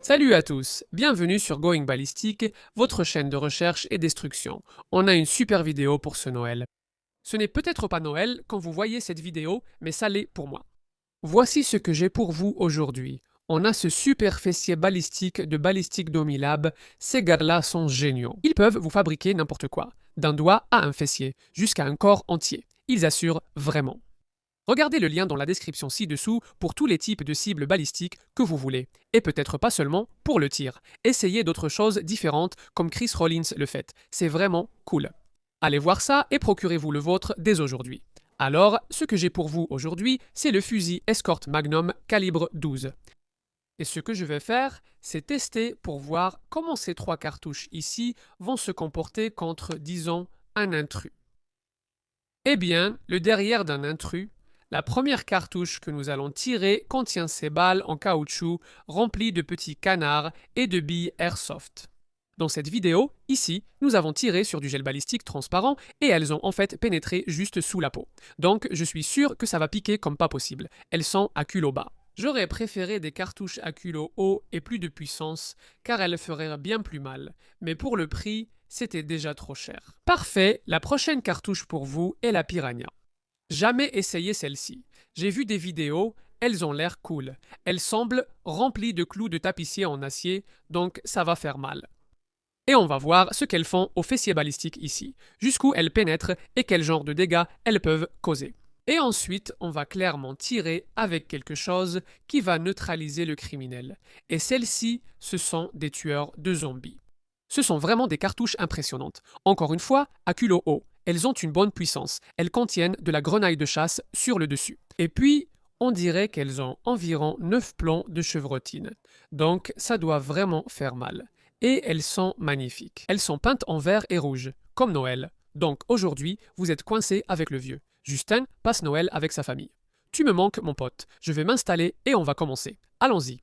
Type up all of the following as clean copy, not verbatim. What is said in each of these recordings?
Salut à tous, bienvenue sur Going Ballistic, votre chaîne de recherche et destruction. On a une super vidéo pour ce Noël. Ce n'est peut-être pas Noël quand vous voyez cette vidéo, mais ça l'est pour moi. Voici ce que j'ai pour vous aujourd'hui. On a ce super fessier balistique de Ballistic Dummy Lab. Ces gars-là sont géniaux. Ils peuvent vous fabriquer n'importe quoi, d'un doigt à un fessier, jusqu'à un corps entier. Ils assurent vraiment. Regardez le lien dans la description ci-dessous pour tous les types de cibles balistiques que vous voulez. Et peut-être pas seulement pour le tir. Essayez d'autres choses différentes comme Chris Rollins le fait. C'est vraiment cool. Allez voir ça et procurez-vous le vôtre dès aujourd'hui. Alors, ce que j'ai pour vous aujourd'hui, c'est le fusil Escort Magnum calibre 12. Et ce que je vais faire, c'est tester pour voir comment ces trois cartouches ici vont se comporter contre, disons, un intrus. Eh bien, le derrière d'un intrus, la première cartouche que nous allons tirer contient ces balles en caoutchouc remplies de petits canards et de billes airsoft. Dans cette vidéo, ici, nous avons tiré sur du gel balistique transparent et elles ont en fait pénétré juste sous la peau. Donc je suis sûr que ça va piquer comme pas possible. Elles sont à culot bas. J'aurais préféré des cartouches à culot haut et plus de puissance, car elles feraient bien plus mal. Mais pour le prix, c'était déjà trop cher. Parfait, la prochaine cartouche pour vous est la Piranha. Jamais essayé celle-ci. J'ai vu des vidéos, elles ont l'air cool. Elles semblent remplies de clous de tapissier en acier, donc ça va faire mal. Et on va voir ce qu'elles font au fessier balistique ici, jusqu'où elles pénètrent et quel genre de dégâts elles peuvent causer. Et ensuite, on va clairement tirer avec quelque chose qui va neutraliser le criminel. Et celles-ci, ce sont des tueurs de zombies. Ce sont vraiment des cartouches impressionnantes. Encore une fois, à culot haut. Elles ont une bonne puissance. Elles contiennent de la grenaille de chasse sur le dessus. Et puis, on dirait qu'elles ont environ 9 plombs de chevrotine. Donc, ça doit vraiment faire mal. Et elles sont magnifiques. Elles sont peintes en vert et rouge, comme Noël. Donc, aujourd'hui, vous êtes coincé avec le vieux. Justin passe Noël avec sa famille. Tu me manques, mon pote. Je vais m'installer et on va commencer. Allons-y.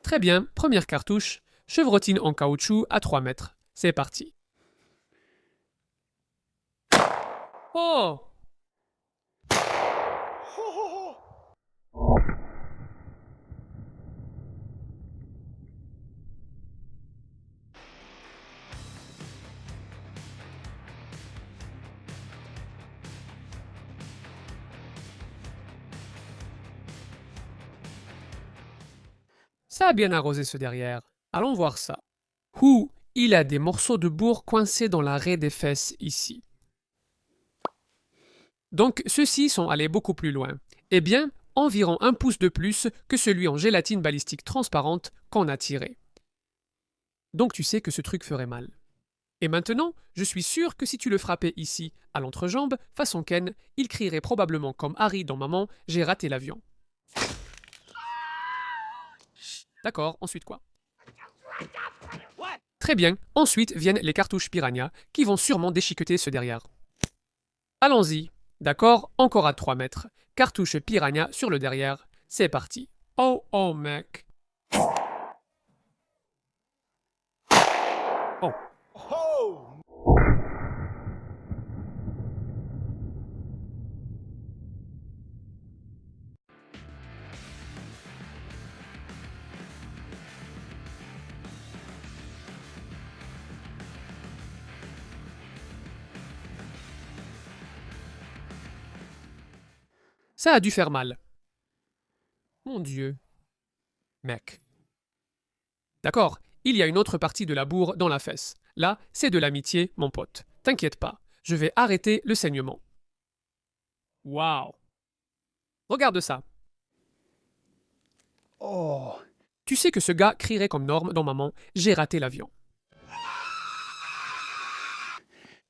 Très bien, première cartouche, chevrotine en caoutchouc à 3 mètres. C'est parti. Oh! Ça a bien arrosé ce derrière. Allons voir ça. Ouh, il a des morceaux de bourre coincés dans la raie des fesses ici. Donc ceux-ci sont allés beaucoup plus loin. Eh bien, environ 1 pouce de plus que celui en gélatine balistique transparente qu'on a tiré. Donc tu sais que ce truc ferait mal. Et maintenant, je suis sûr que si tu le frappais ici, à l'entrejambe, façon Ken, il crierait probablement comme Harry dans Maman, j'ai raté l'avion. D'accord, ensuite quoi? Très bien, ensuite viennent les cartouches Piranha, qui vont sûrement déchiqueter ce derrière. Allons-y. D'accord, encore à 3 mètres. Cartouche Piranha sur le derrière. C'est parti. Oh oh mec. Oh. Ça a dû faire mal. Mon Dieu. Mec. D'accord, il y a une autre partie de la bourre dans la fesse. Là, c'est de l'amitié, mon pote. T'inquiète pas, je vais arrêter le saignement. Waouh. Regarde ça. Oh, Tu sais que ce gars crierait comme Norme dans Maman, j'ai raté l'avion.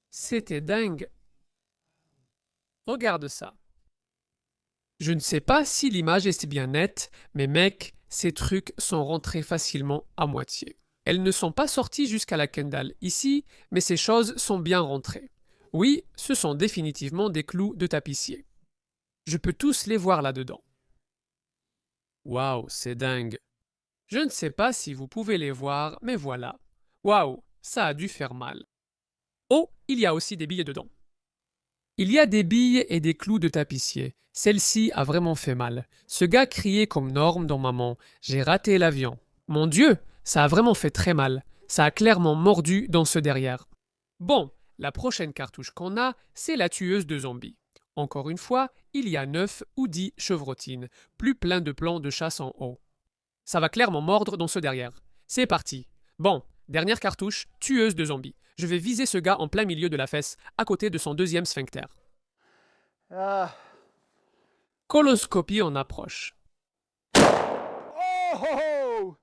C'était dingue. Regarde ça. Je ne sais pas si l'image est si bien nette, mais mec, ces trucs sont rentrés facilement à moitié. Elles ne sont pas sorties jusqu'à la Kendall ici, mais ces choses sont bien rentrées. Oui, ce sont définitivement des clous de tapissier. Je peux tous les voir là-dedans. Waouh, c'est dingue. Je ne sais pas si vous pouvez les voir, mais voilà. Waouh, Ça a dû faire mal. Oh, il y a aussi des billes dedans. Il y a des billes et des clous de tapissier. Celle-ci a vraiment fait mal. Ce gars criait comme Norm dans Maman. J'ai raté l'avion. Mon Dieu, ça a vraiment fait très mal. Ça a clairement mordu dans ce derrière. Bon, la prochaine cartouche qu'on a, c'est la tueuse de zombies. Encore une fois, il y a 9 ou 10 chevrotines, plus plein de plans de chasse en haut. Ça va clairement mordre dans ce derrière. C'est parti. Bon, dernière cartouche, tueuse de zombies. Je vais viser ce gars en plein milieu de la fesse, à côté de son deuxième sphincter. Coloscopie en approche. Oh! Oh!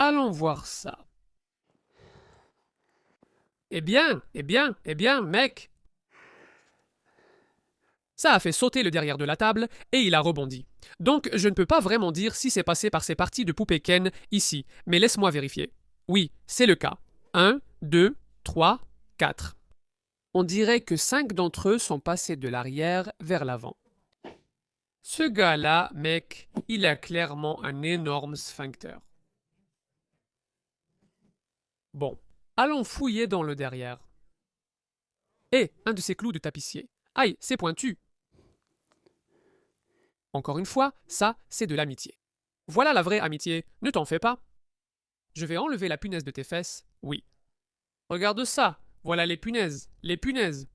Allons voir ça. Eh bien, mec. Ça a fait sauter le derrière de la table et il a rebondi. Donc je ne peux pas vraiment dire si c'est passé par ces parties de poupée Ken ici, mais laisse-moi vérifier. Oui, c'est le cas. 1, 2, 3, 4. On dirait que 5 d'entre eux sont passés de l'arrière vers l'avant. Ce gars-là, mec, il a clairement un énorme sphincter. Bon, allons fouiller dans le derrière. Et un de ces clous de tapissier. Aïe, c'est pointu. Encore une fois, ça, c'est de l'amitié. Voilà la vraie amitié, ne t'en fais pas. Je vais enlever la punaise de tes fesses, oui. Regarde ça, voilà les punaises, les punaises.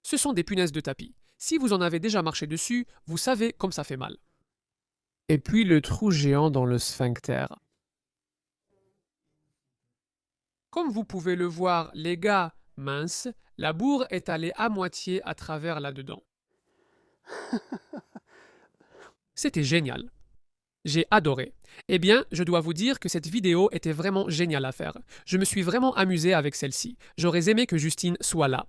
Ce sont des punaises de tapis. Si vous en avez déjà marché dessus, vous savez comme ça fait mal. Et puis le trou géant dans le sphincter. Comme vous pouvez le voir, les gars, mince, la bourre est allée à moitié à travers là-dedans. C'était génial. J'ai adoré. Eh bien, je dois vous dire que cette vidéo était vraiment géniale à faire. Je me suis vraiment amusé avec celle-ci. J'aurais aimé que Justine soit là.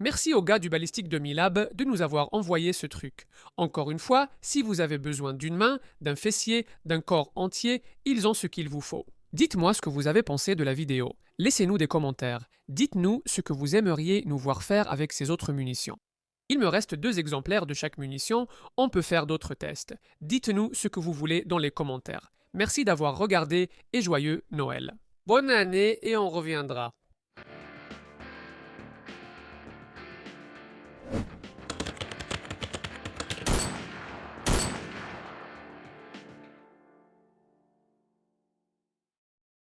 Merci aux gars du Ballistique de Milab de nous avoir envoyé ce truc. Encore une fois, si vous avez besoin d'une main, d'un fessier, d'un corps entier, ils ont ce qu'il vous faut. Dites-moi ce que vous avez pensé de la vidéo. Laissez-nous des commentaires. Dites-nous ce que vous aimeriez nous voir faire avec ces autres munitions. Il me reste 2 exemplaires de chaque munition, on peut faire d'autres tests. Dites-nous ce que vous voulez dans les commentaires. Merci d'avoir regardé et joyeux Noël. Bonne année et on reviendra.